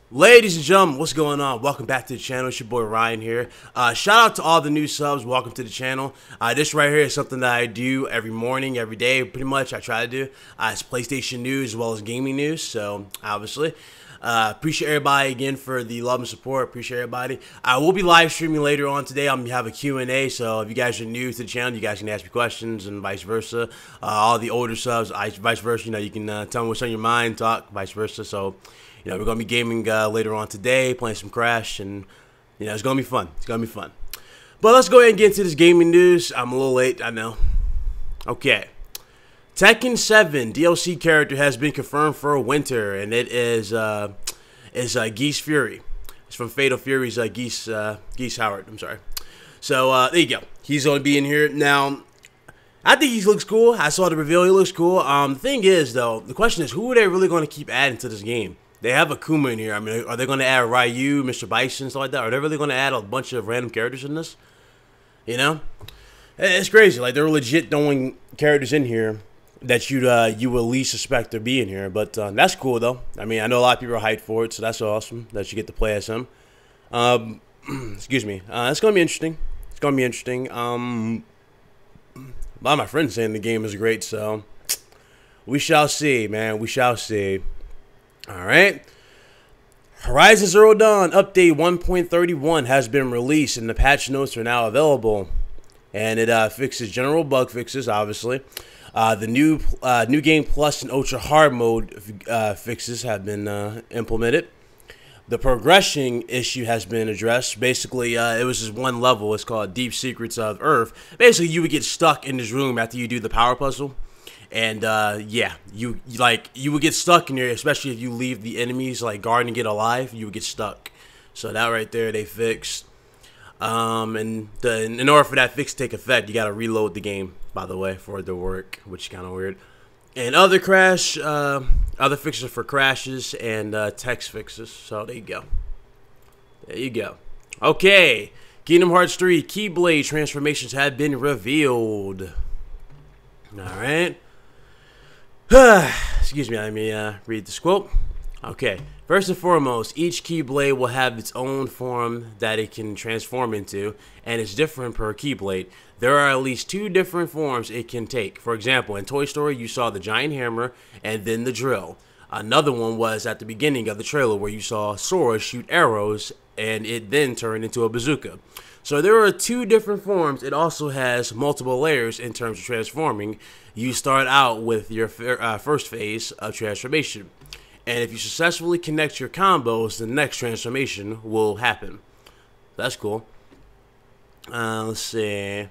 Ladies and gentlemen, what's going on? Welcome back to the channel. It's your boy Ryan here. Shout out to all the new subs. Welcome to the channel. This right here is something that I do every morning, every day. Pretty much, I try to do. It's PlayStation news as well as gaming news. So obviously, appreciate everybody again for the love and support. Appreciate everybody. I will be live streaming later on today. I'm gonna have a Q&A. So if you guys are new to the channel, you guys can ask me questions and vice versa. All the older subs, vice versa. You know, you can tell me what's on your mind, talk, vice versa. So. You know, we're going to be gaming later on today, playing some Crash, and, you know, it's going to be fun. It's going to be fun. But let's go ahead and get into this gaming news. I'm a little late, I know. Okay. Tekken 7 DLC character has been confirmed for winter, and it is Geese Fury. It's from Fatal Fury's Geese Howard, I'm sorry. So, there you go. He's going to be in here. Now, I think he looks cool. I saw the reveal. He looks cool. The thing is, though, the question is, who are they really going to keep adding to this game? They have Akuma in here. I mean, are they going to add Ryu, Mr. Bison, stuff like that? Are they really going to add a bunch of random characters in this? You know? It's crazy. Like, they're legit throwing characters in here that you would least suspect to be in here. But that's cool, though. I mean, I know a lot of people are hyped for it, so that's awesome that you get to play as him. Excuse me. It's going to be interesting. It's going to be interesting. A lot of my friends saying the game is great, so we shall see, man. We shall see. Alright, Horizon Zero Dawn Update 1.31 has been released and the patch notes are now available. And it fixes general bug fixes, obviously. The new Game Plus and Ultra Hard Mode fixes have been implemented. The progression issue has been addressed. Basically, it was just one level. It's called Deep Secrets of Earth. Basically, you would get stuck in this room after you do the power puzzle. And yeah, you would get stuck in there, especially if you leave the enemies like guard and get alive, you would get stuck. So that right there they fixed. And in order for that fix to take effect, you gotta reload the game, by the way, for it to work, which is kind of weird. And other fixes for crashes and text fixes. So there you go. There you go. Okay, Kingdom Hearts 3 keyblade transformations have been revealed. All right. Excuse me, let me read this quote. Okay, first and foremost, each Keyblade will have its own form that it can transform into, and it's different per Keyblade. There are at least 2 different forms it can take. For example, in Toy Story, you saw the giant hammer and then the drill. Another one was at the beginning of the trailer where you saw Sora shoot arrows and it then turned into a bazooka. So there are 2 different forms. It also has multiple layers in terms of transforming. You start out with your first phase of transformation. And if you successfully connect your combos, the next transformation will happen. That's cool. Let's see.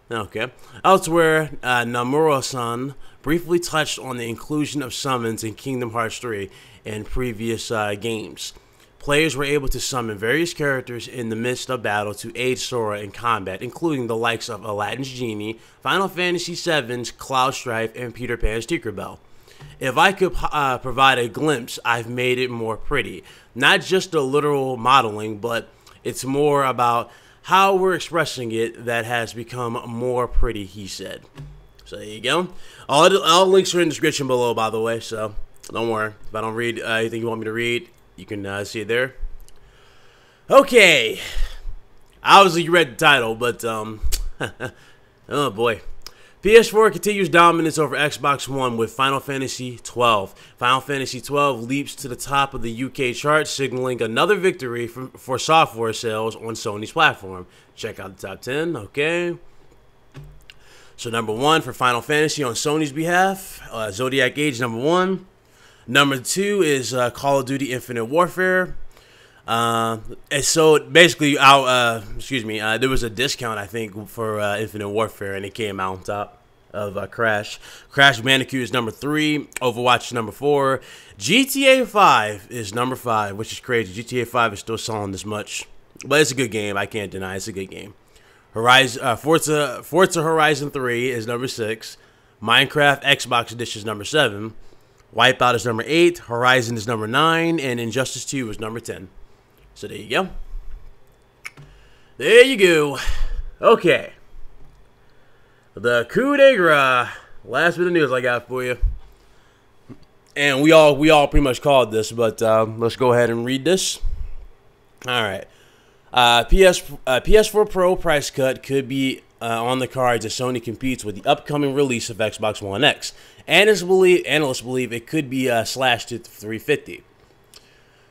Okay. Elsewhere, Nomura-san briefly touched on the inclusion of summons in Kingdom Hearts 3 in previous games. Players were able to summon various characters in the midst of battle to aid Sora in combat, including the likes of Aladdin's Genie, Final Fantasy VII's Cloud Strife, and Peter Pan's Tinkerbell. If I could provide a glimpse, I've made it more pretty. Not just the literal modeling, but it's more about how we're expressing it that has become more pretty, he said. So there you go. All links are in the description below, by the way, so don't worry. If I don't read anything you want me to read, you can see it there. Okay. Obviously, you read the title, but, oh boy. PS4 continues dominance over Xbox One with Final Fantasy XII. Final Fantasy XII leaps to the top of the UK chart, signaling another victory for software sales on Sony's platform. Check out the top 10, okay. So number 1 for Final Fantasy on Sony's behalf, Zodiac Age number 1. Number 2 is Call of Duty Infinite Warfare. And so basically, there was a discount, I think, for Infinite Warfare, and it came out on top of Crash. Crash Bandicoot is number 3. Overwatch is number 4. GTA 5 is number 5, which is crazy. GTA 5 is still selling this much, but it's a good game. I can't deny it's a good game. Forza Horizon 3 is number 6. Minecraft Xbox Edition is number 7. Wipeout is number 8, Horizon is number 9, and Injustice 2 is number 10. So there you go. There you go. Okay. The coup de grace. Last bit of news I got for you. and we all pretty much called this, but let's go ahead and read this. All right. PS4 Pro price cut could be on the cards as Sony competes with the upcoming release of Xbox One X. Analysts believe it could be slashed to $350.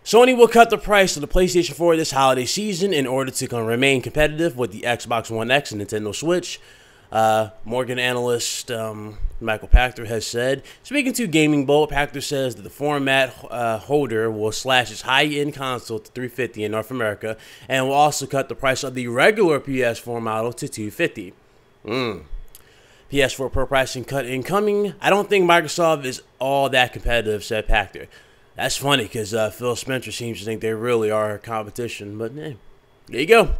Sony will cut the price of the PlayStation 4 this holiday season in order to remain competitive with the Xbox One X and Nintendo Switch. Morgan analyst Michael Pachter has said. Speaking to Gaming Bolt, Pachter says that the format holder will slash its high-end console to $350 in North America and will also cut the price of the regular PS4 model to $250. PS4 Pro pricing cut incoming. I don't think Microsoft is all that competitive, said Pachter. That's funny because Phil Spencer seems to think they really are competition, but hey, there you go.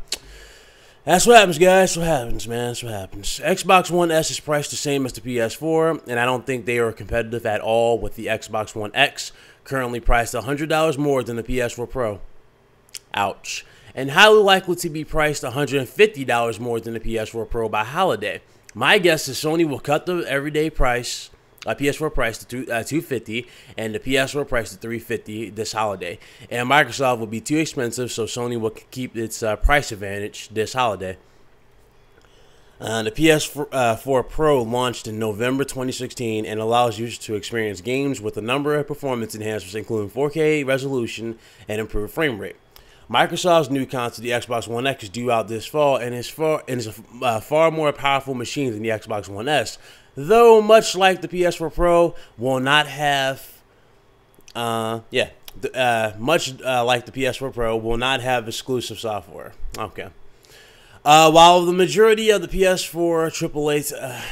That's what happens, guys. That's what happens, man. That's what happens. Xbox One S is priced the same as the PS4, and I don't think they are competitive at all with the Xbox One X, currently priced $100 more than the PS4 Pro. Ouch. And highly likely to be priced $150 more than the PS4 Pro by holiday. My guess is Sony will cut the everyday price, PS4 price to $250 and the PS4 price to $350 this holiday. And Microsoft will be too expensive, so Sony will keep its price advantage this holiday. The PS4 Pro launched in November 2016 and allows users to experience games with a number of performance enhancements, including 4K resolution and improved frame rate. Microsoft's new console, the Xbox One X, is due out this fall and is a far more powerful machine than the Xbox One S. Though, much like the PS4 Pro, will not have, like the PS4 Pro, will not have exclusive software. Okay. While the majority of the PS4 AAA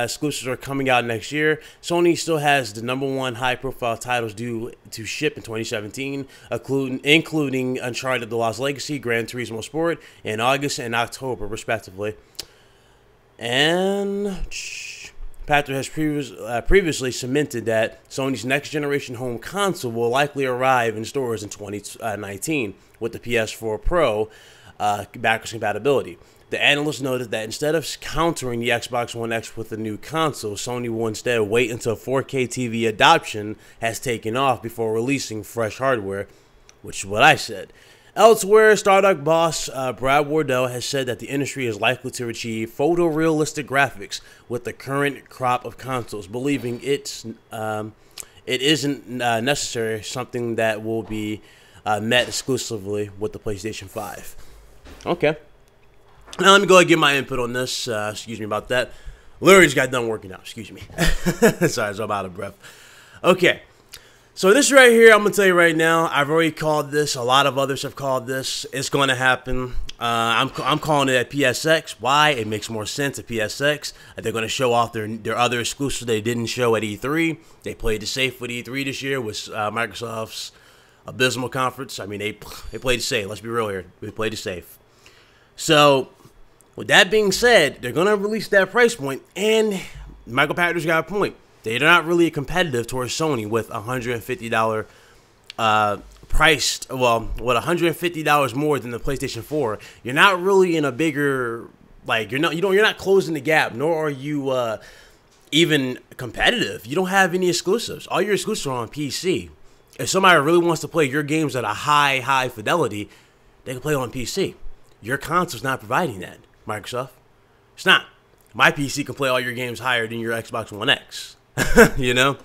exclusives are coming out next year, Sony still has the #1 high-profile titles due to ship in 2017, including Uncharted: The Lost Legacy, Gran Turismo Sport in August and October, respectively. And Pachter has previously cemented that Sony's next-generation home console will likely arrive in stores in 2019 with the PS4 Pro backwards compatibility. The analyst noted that instead of countering the Xbox One X with a new console, Sony will instead wait until 4K TV adoption has taken off before releasing fresh hardware, which is what I said. Elsewhere, Stardock boss Brad Wardell has said that the industry is likely to achieve photorealistic graphics with the current crop of consoles, believing it isn't necessary, something that will be met exclusively with the PlayStation 5. Okay. Now let me go ahead and get my input on this. Excuse me about that. Literally just got done working out. Excuse me. Sorry, so I'm out of breath. Okay. So this right here, I'm going to tell you right now, I've already called this. A lot of others have called this. It's going to happen. I'm calling it at PSX. Why? It makes more sense at PSX. They're going to show off their other exclusives they didn't show at E3. They played it safe with E3 this year with Microsoft's abysmal conference. I mean, they played it safe. Let's be real here. They played it safe. So, with that being said, they're going to release that price point, and Michael Pachter's got a point. They're not really competitive towards Sony with $150 priced. Well, with $150 more than the PlayStation 4, you're not really in a bigger, like, you're not closing the gap, nor are you even competitive. You don't have any exclusives. All your exclusives are on PC. If somebody really wants to play your games at a high fidelity, they can play it on PC. Your console's not providing that, Microsoft. It's not. My PC can play all your games higher than your Xbox One X. You know?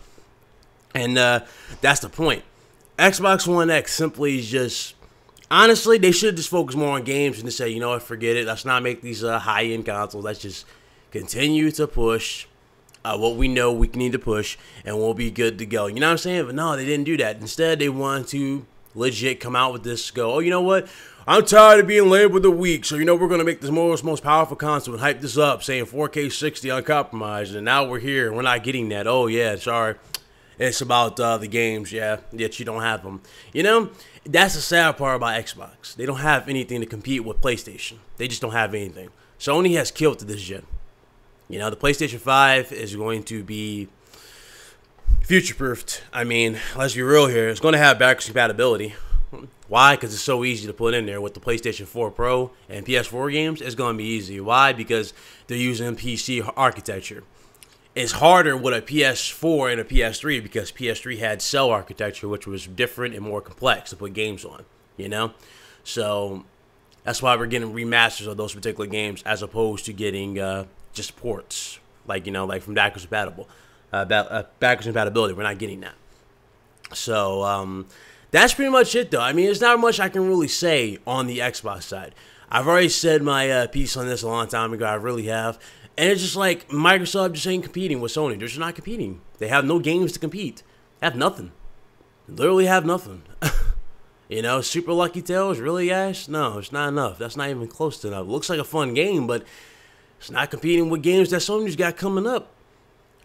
And that's the point. Xbox One X simply is just... Honestly, they should just focus more on games and just say, you know what, forget it. Let's not make these high-end consoles. Let's just continue to push what we know we need to push, and we'll be good to go. You know what I'm saying? But no, they didn't do that. Instead, they wanted to legit come out with this, go, oh, you know what? I'm tired of being labeled the weak, so you know we're going to make this most powerful console and hype this up, saying 4K 60 uncompromised, and now we're here, and we're not getting that. Oh, yeah, sorry. It's about the games, yeah, yet you don't have them. You know, that's the sad part about Xbox. They don't have anything to compete with PlayStation. They just don't have anything. Sony has killed this gen. You know, the PlayStation 5 is going to be future-proofed. I mean, let's be real here. It's going to have backwards compatibility. Why? Because it's so easy to put in there with the PlayStation 4 Pro and PS4 games. It's going to be easy. Why? Because they're using PC architecture. It's harder with a PS4 and a PS3 because PS3 had cell architecture, which was different and more complex to put games on, you know? So that's why we're getting remasters of those particular games as opposed to getting just ports, like, you know, like from backwards compatibility. We're not getting that. So that's pretty much it, though. I mean, there's not much I can really say on the Xbox side. I've already said my piece on this a long time ago. I really have. And it's just like Microsoft just ain't competing with Sony. They're just not competing. They have no games to compete. They have nothing. They literally have nothing. You know, Super Lucky Tales, really, guys? No, it's not enough. That's not even close to enough. It looks like a fun game, but it's not competing with games that Sony's got coming up.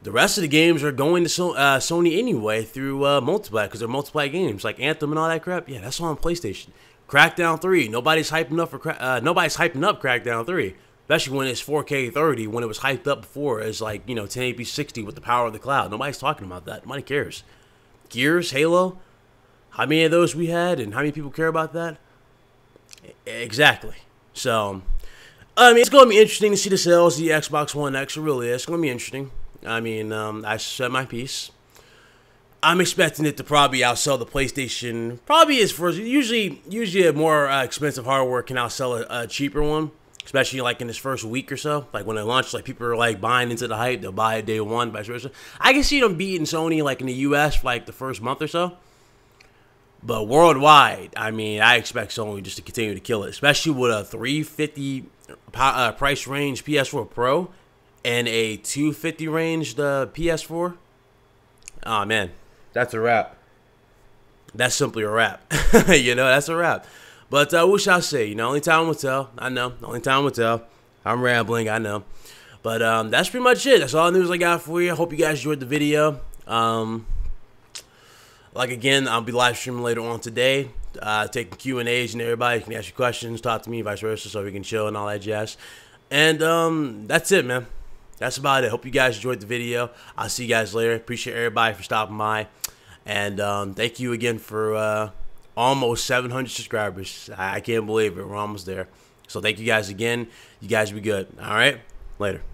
The rest of the games are going to Sony anyway through multiplayer because they're multiplayer games like Anthem and all that crap. Yeah, that's on PlayStation. Crackdown 3. Nobody's hyping up Crackdown 3. Especially when it's 4K 30, when it was hyped up before as like, you know, 1080p 60 with the power of the cloud. Nobody's talking about that. Nobody cares. Gears, Halo, how many of those we had and how many people care about that? Exactly. So, I mean, it's going to be interesting to see the sales of the Xbox One X. It really is. It's going to be interesting. I mean, I said my piece. I'm expecting it to probably outsell the PlayStation. Probably is for usually a more expensive hardware can outsell a cheaper one. Especially like in this first week or so, like when it launched, like people are like buying into the hype. They'll buy it day one, vice versa. I can see them beating Sony like in the U.S. for like the first month or so. But worldwide, I mean, I expect Sony just to continue to kill it, especially with a $350 price range PS4 Pro and a $250 range the PS4. Oh man, that's a wrap. That's simply a wrap. You know, that's a wrap. But what shall I say? You know, only time will tell. I know. Only time will tell. I'm rambling. I know. But that's pretty much it. That's all the news I got for you. I hope you guys enjoyed the video. Like, again, I'll be live streaming later on today. Taking Q&As and everybody can ask you questions, talk to me, vice versa, so we can chill and all that jazz. And that's it, man. That's about it. Hope you guys enjoyed the video. I'll see you guys later. Appreciate everybody for stopping by. And thank you again for... almost 700 subscribers. I can't believe it. We're almost there. So thank you guys again. You guys be good. All right? Later.